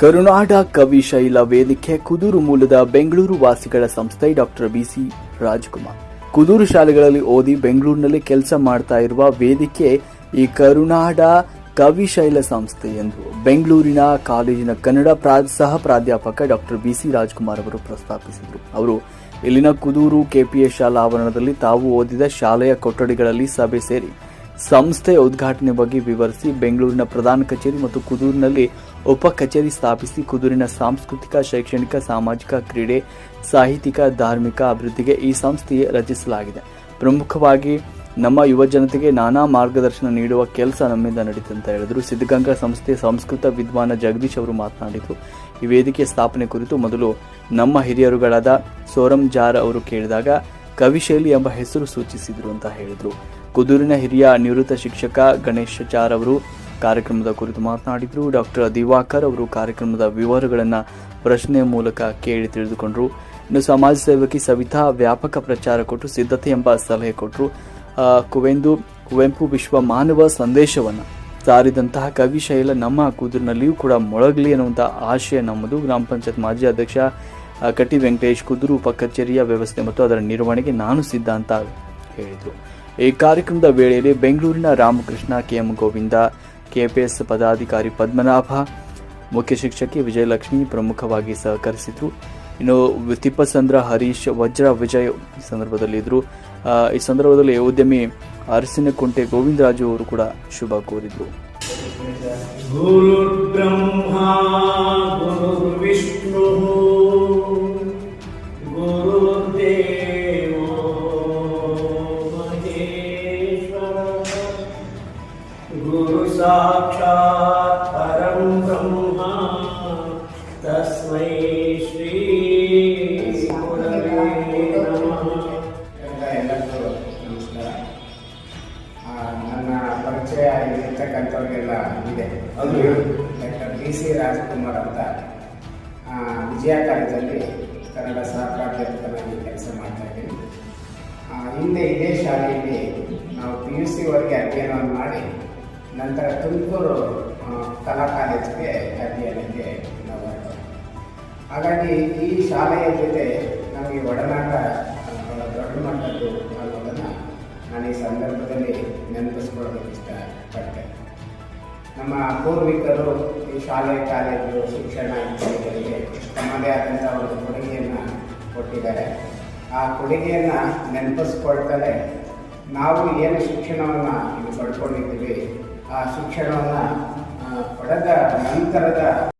ಕರುನಾಡ ಕವಿಶೈಲ ವೇದಿಕೆ ಕುದೂರು ಮೂಲದ ಬೆಂಗಳೂರು ವಾಸಿಗಳ ಸಂಸ್ಥೆ ಡಾಕ್ಟರ್ ಬಿಸಿ ರಾಜ್ಕುಮಾರ್ ಕುದೂರು ಶಾಲೆಗಳಲ್ಲಿ ಓದಿ ಬೆಂಗಳೂರಿನಲ್ಲಿ ಕೆಲಸ ಮಾಡ್ತಾ ಇರುವ ವೇದಿಕೆ ಈ ಕರುನಾಡ ಕವಿಶೈಲ ಸಂಸ್ಥೆ ಎಂದು ಬೆಂಗಳೂರಿನ ಕಾಲೇಜಿನ ಕನ್ನಡ ಸಹ ಪ್ರಾಧ್ಯಾಪಕ ಡಾಕ್ಟರ್ ಬಿಸಿ ರಾಜ್ಕುಮಾರ್ ಅವರು ಪ್ರಸ್ತಾಪಿಸಿದರು. ಅವರು ಇಲ್ಲಿನ ಕುದೂರು ಕೆಪಿಎಸ್ ಶಾಲಾ ಆವರಣದಲ್ಲಿ ತಾವು ಓದಿದ ಶಾಲೆಯ ಕೊಠಡಿಗಳಲ್ಲಿ ಸಭೆ ಸೇರಿ ಸಂಸ್ಥೆಯ ಉದ್ಘಾಟನೆ ಬಗ್ಗೆ ವಿವರಿಸಿ ಬೆಂಗಳೂರಿನ ಪ್ರಧಾನ ಕಚೇರಿ ಮತ್ತು ಕುದೂರಿನಲ್ಲಿ ಉಪ ಕಚೇರಿ ಸ್ಥಾಪಿಸಿ ಕುದೂರಿನ ಸಾಂಸ್ಕೃತಿಕ, ಶೈಕ್ಷಣಿಕ, ಸಾಮಾಜಿಕ, ಕ್ರೀಡೆ, ಸಾಹಿತ್ಯಿಕ, ಧಾರ್ಮಿಕ ಅಭಿವೃದ್ಧಿಗೆ ಈ ಸಂಸ್ಥೆ ರಚಿಸಲಾಗಿದೆ. ಪ್ರಮುಖವಾಗಿ ನಮ್ಮ ಯುವ ಜನತೆಗೆ ನಾನಾ ಮಾರ್ಗದರ್ಶನ ನೀಡುವ ಕೆಲಸ ನಮ್ಮಿಂದ ನಡೀತು ಅಂತ ಹೇಳಿದರು. ಸಿದ್ಧಗಂಗಾ ಸಂಸ್ಥೆಯ ಸಂಸ್ಕೃತ ವಿದ್ವಾನ ಜಗದೀಶ್ ಅವರು ಮಾತನಾಡಿದರು. ಈ ವೇದಿಕೆ ಸ್ಥಾಪನೆ ಕುರಿತು ಮೊದಲು ನಮ್ಮ ಹಿರಿಯರುಗಳಾದ ಸೋರಂ ಜಾರ್ ಅವರು ಕೇಳಿದಾಗ ಕವಿಶೈಲಿ ಎಂಬ ಹೆಸರು ಸೂಚಿಸಿದರು ಅಂತ ಹೇಳಿದರು. ಕುದೂರಿನ ಹಿರಿಯ ನಿವೃತ್ತ ಶಿಕ್ಷಕ ಗಣೇಶಾಚಾರ್ ಅವರು ಕಾರ್ಯಕ್ರಮದ ಕುರಿತು ಮಾತನಾಡಿದರು. ಡಾಕ್ಟರ್ ದಿವಾಕರ್ ಅವರು ಕಾರ್ಯಕ್ರಮದ ವಿವರಗಳನ್ನು ಪ್ರಶ್ನೆಯ ಮೂಲಕ ಕೇಳಿ ತಿಳಿದುಕೊಂಡರು. ಇನ್ನು ಸಮಾಜ ಸೇವಕಿ ಸವಿತಾ ವ್ಯಾಪಕ ಪ್ರಚಾರ ಕೊಟ್ಟು ಸಿದ್ಧತೆ ಎಂಬ ಸಲಹೆ ಕೊಟ್ಟರು. ಕುವೆಂಪು ವಿಶ್ವ ಮಾನವ ಸಂದೇಶವನ್ನು ಸಾರಿದಂತಹ ಕವಿಶೈಲ ನಮ್ಮ ಕುದೂರಿನಲ್ಲಿಯೂ ಕೂಡ ಮೊಳಗಲಿ ಅನ್ನುವಂತಹ ಆಶಯ ನಮ್ಮದು. ಗ್ರಾಮ ಪಂಚಾಯತ್ ಮಾಜಿ ಅಧ್ಯಕ್ಷ ಕಟಿ ವೆಂಕಟೇಶ್ ಕುದೂರು ಉಪ ಕಚೇರಿಯ ವ್ಯವಸ್ಥೆ ಮತ್ತು ಅದರ ನಿರ್ವಹಣೆಗೆ ನಾನು ಸಿದ್ಧ ಅಂತ ಹೇಳಿದರು. ಈ ಕಾರ್ಯಕ್ರಮದ ವೇಳೆಯಲ್ಲಿ ಬೆಂಗಳೂರಿನ ರಾಮಕೃಷ್ಣ, ಕೆಎಂ ಗೋವಿಂದ, ಕೆಪಿಎಸ್ ಪದಾಧಿಕಾರಿ ಪದ್ಮನಾಭ, ಮುಖ್ಯ ಶಿಕ್ಷಕಿ ವಿಜಯಲಕ್ಷ್ಮಿ ಪ್ರಮುಖವಾಗಿ ಸಹಕರಿಸಿದರು. ಇನ್ನು ತಿಪ್ಪಸಂದ್ರ, ಹರೀಶ್, ವಜ್ರ ವಿಜಯ್ ಈ ಸಂದರ್ಭದಲ್ಲಿ ಇದ್ದರು. ಈ ಸಂದರ್ಭದಲ್ಲಿ ಉದ್ಯಮಿ ಅರಸಿನಕುಂಟೆ ಗೋವಿಂದರಾಜು ಅವರು ಕೂಡ ಶುಭ ಕೋರಿದರು. ಗುರು ಬ್ರಹ್ಮ ಗುರು ವಿಷ್ಣು ಗುರು ದೇವೋ ಮಹೇಶ್ವರ ಗುರು ಸಾಕ್ಷಾತ್ ಪರಂ ಬ್ರಹ್ಮ ತಸ್ಮೈ ಶ್ರೀ ಗುರವೇ ನಮಃ. ಎಲ್ಲರಿಗೂ ನಮಸ್ಕಾರ. ನನ್ನ ಪರಿಚಯ ಇರ್ತಕ್ಕಂಥವ್ರಿಗೆಲ್ಲ ಇದೆ. ಅದು ಡಾಕ್ಟರ್ ಬಿ ಸಿ ರಾಜ್ಕುಮಾರ್ ಅಂತ ವಿಜಯ ಕಾಲೇಜಲ್ಲಿ ಕನ್ನಡ ಸಹ ಪ್ರಾಧ್ಯಾಪಕನಾಗಿ ಕೆಲಸ ಮಾಡ್ತಾ ಇದ್ದೀನಿ. ಹಿಂದೆ ಇದೇ ಶಾಲೆಯಲ್ಲಿ ನಾವು PUC ವರೆಗೆ ಅಧ್ಯಯನವನ್ನು ಮಾಡಿ ನಂತರ ತುಮಕೂರು ಕಲಾ ಕಾಲೇಜಿಗೆ ಅಧ್ಯಯನಕ್ಕೆ ನಾವು ಹೊರಟು. ಹಾಗಾಗಿ ಈ ಶಾಲೆಯ ಜೊತೆ ನಮಗೆ ಒಡನಾಟ ದೊಡ್ಡ ಮಟ್ಟದ್ದು ಅನ್ನೋದನ್ನು ನಾನು ಈ ಸಂದರ್ಭದಲ್ಲಿ ನೆನಪಿಸ್ಕೊಳ್ಳೋದಕ್ಕೆ ಇಷ್ಟಪಡ್ತೇನೆ. ನಮ್ಮ ಪೂರ್ವಿಕರು ಈ ಶಾಲೆ, ಕಾಲೇಜು, ಶಿಕ್ಷಣ ಇತ್ಯಾದಿಗಳಿಗೆ ತಮ್ಮದೇ ಆದಂಥ ಒಂದು ಕೊಡುಗೆಯನ್ನು ಕೊಟ್ಟಿದ್ದಾರೆ. ಆ ಕೊಡುಗೆಯನ್ನು ನೆನಪಿಸ್ಕೊಳ್ತಾರೆ ನಾವು ಏನು ಶಿಕ್ಷಣವನ್ನು ಇಲ್ಲಿ ಪಡ್ಕೊಂಡಿದ್ದೀವಿ, ಆ ಶಿಕ್ಷಣವನ್ನು ಪಡೆದ ನಂತರದ